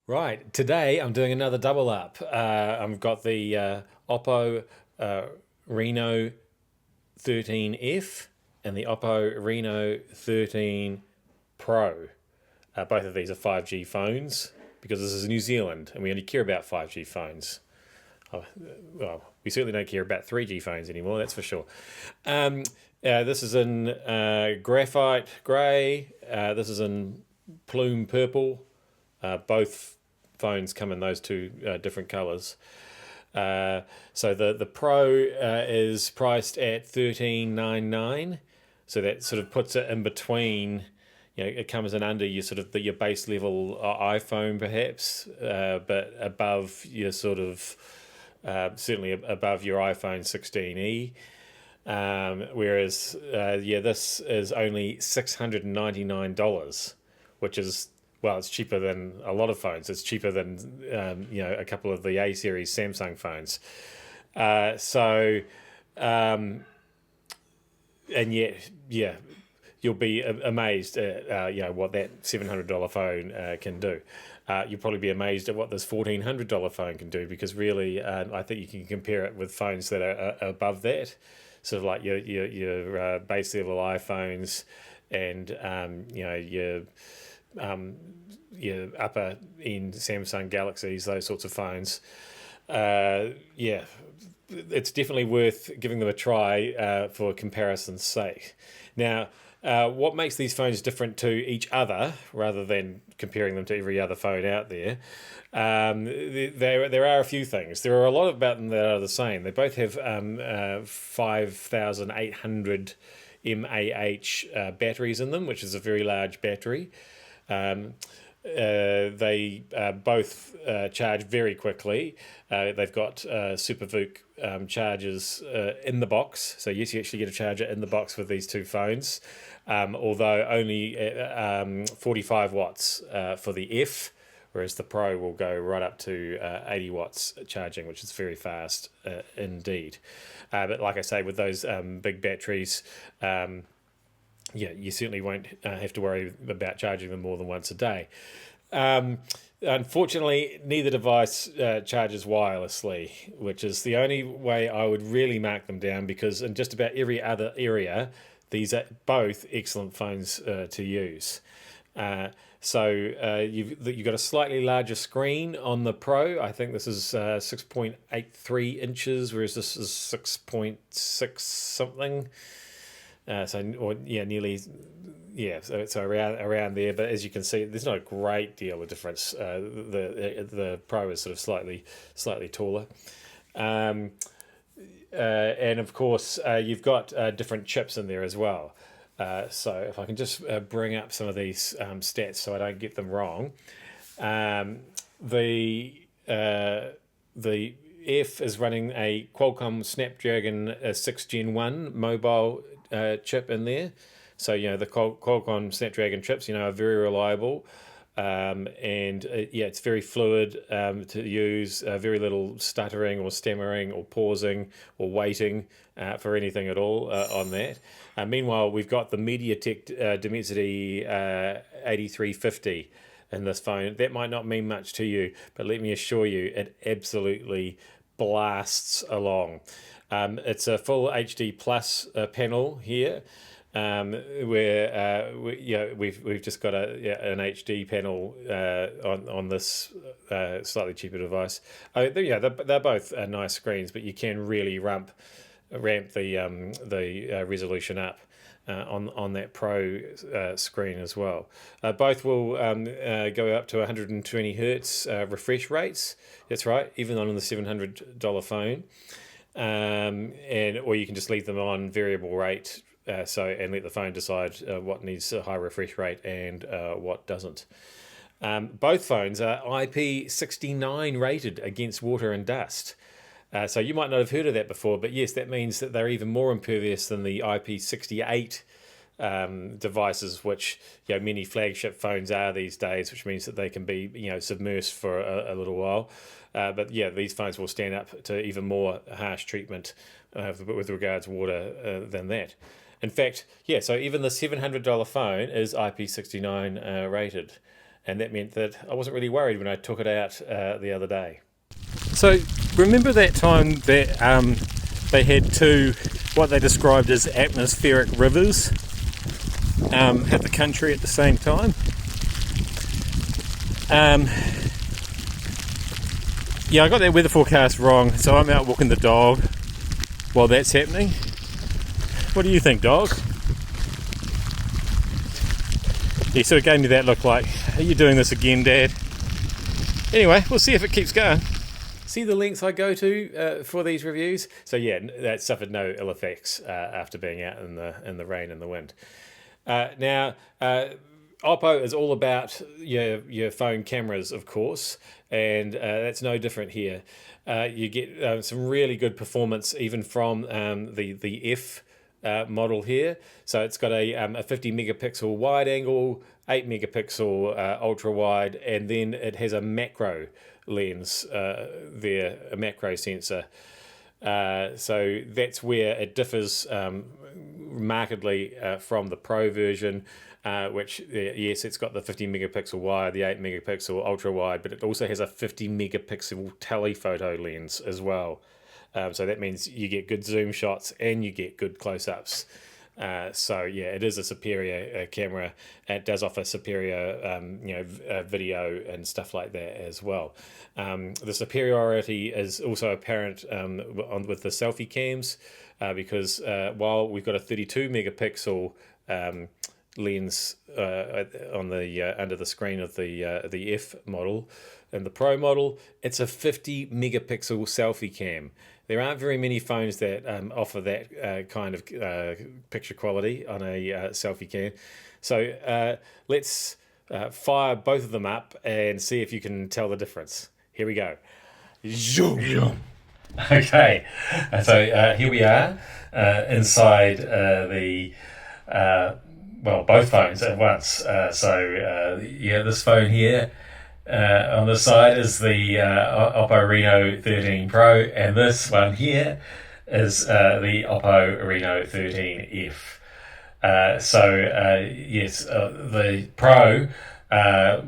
Right, today I'm doing another double up. I've got the Oppo Reno 13F and the Oppo Reno 13 Pro. Both of these are 5G phones because this is New Zealand and we only care about 5G phones. Oh, well, we certainly don't care about 3G phones anymore, that's for sure. Um, this is in graphite grey. This is in plume purple. Both phones come in those two different colours. So the Pro is priced at 1399. So that sort of puts it in between. It comes in under your sort of your base level iPhone perhaps, but above your sort of certainly above your iPhone 16e. Whereas this is only $699, which is, well, it's cheaper than a lot of phones. It's cheaper than a couple of the A series Samsung phones. So and yet, yeah, you'll be amazed at what that $700 phone can do. You'll probably be amazed at what this $1,400 phone can do, because really, I think you can compare it with phones that are above that, sort of like your base level iPhones and your upper end Samsung Galaxies, those sorts of phones. Yeah, it's definitely worth giving them a try for comparison's sake. Now, what makes these phones different to each other, rather than comparing them to every other phone out there, there are a few things. There are a lot about them that are the same. They both have 5,800 mAh batteries in them, which is a very large battery. They both charge very quickly. They've got SuperVOOC chargers in the box. So yes, you actually get a charger in the box with these two phones, although only 45 watts for the F, whereas the Pro will go right up to 80 watts charging, which is very fast indeed. But like I say, with those big batteries, you certainly won't have to worry about charging them more than once a day. Unfortunately, neither device charges wirelessly, which is the only way I would really mark them down, because in just about every other area, these are both excellent phones to use. You've got a slightly larger screen on the Pro. I think this is 6.83 inches, whereas this is 6.6 something. Nearly, so around there. But as you can see, there's not a great deal of difference. The Pro is sort of slightly taller, and of course you've got different chips in there as well. So if I can just bring up some of these stats so I don't get them wrong, the F is running a Qualcomm Snapdragon 6 Gen 1 mobile chip in there. So, the Qualcomm Snapdragon chips, are very reliable. It's very fluid to use, very little stuttering or stammering or pausing or waiting for anything at all on that. Meanwhile, we've got the MediaTek Dimensity 8350 in this phone. That might not mean much to you, but let me assure you, it absolutely blasts along. It's a full HD plus panel here, where we've just got an HD panel on this slightly cheaper device. They're both nice screens, but you can really ramp the resolution up on that Pro screen as well. Both will go up to 120 hertz refresh rates. That's right, even on the $700 phone. Or you can just leave them on variable rate, and let the phone decide what needs a high refresh rate and what doesn't. Both phones are IP69 rated against water and dust. So you might not have heard of that before, but yes, that means that they're even more impervious than the IP68 devices, which many flagship phones are these days, which means that they can be submersed for a little while. But these phones will stand up to even more harsh treatment with regards to water than that. In fact, so even the $700 phone is IP69 rated. and that meant that I wasn't really worried when I took it out the other day. So remember that time that they had two, what they described as atmospheric rivers hit the country at the same time? Yeah, I got that weather forecast wrong, so I'm out walking the dog while that's happening. What do you think, dog? He sort of gave me that look like, are you doing this again, Dad? Anyway, we'll see if it keeps going. See the lengths I go to for these reviews? So yeah, that suffered no ill effects after being out in the rain and the wind. Now, Oppo is all about your phone cameras, of course, and that's no different here. You get some really good performance even from the F model here. So it's got a 50 megapixel wide angle, 8 megapixel ultra wide, and then it has a macro lens there, a macro sensor. So that's where it differs markedly from the Pro version, which, yes, it's got the 50 megapixel wide, the 8 megapixel ultra wide, but it also has a 50 megapixel telephoto lens as well. So that means you get good zoom shots and you get good close-ups. So yeah, it is a superior camera. It does offer superior, video and stuff like that as well. The superiority is also apparent with the selfie cams, because while we've got a 32 megapixel lens on the under the screen of the F model and the Pro model, it's a 50 megapixel selfie cam. There aren't very many phones that offer that kind of picture quality on a selfie cam. So let's fire both of them up and see if you can tell the difference. Here we go. Zoom. Okay, so here we are inside both phones at once. This phone here on the side is the Oppo Reno 13 Pro, and this one here is the Oppo Reno 13F. The Pro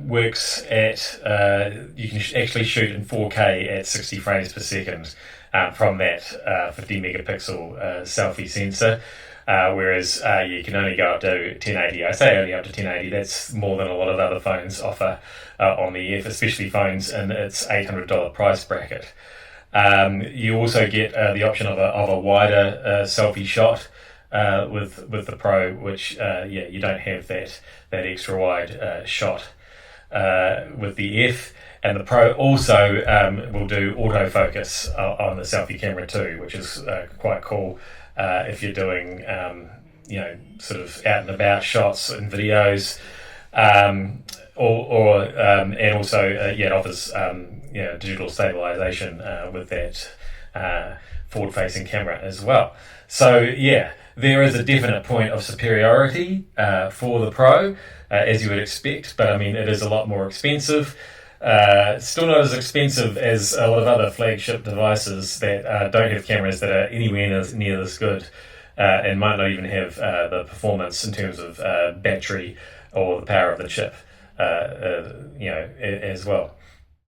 works at, you can actually shoot in 4K at 60 frames per second from that 50 megapixel selfie sensor. Whereas you can only go up to 1080. I say only up to 1080. That's more than a lot of other phones offer on the F, especially phones in its $800 price bracket. You also get the option of a wider selfie shot with the Pro, which you don't have that extra wide shot with the F. And the Pro also will do autofocus on the selfie camera too, which is quite cool. If you're doing, sort of out and about shots and videos, and also it offers digital stabilization with that forward-facing camera as well. So yeah, there is a definite point of superiority for the Pro, as you would expect, but I mean it is a lot more expensive. Still not as expensive as a lot of other flagship devices that don't have cameras that are anywhere near this good, and might not even have the performance in terms of battery or the power of the chip, as well.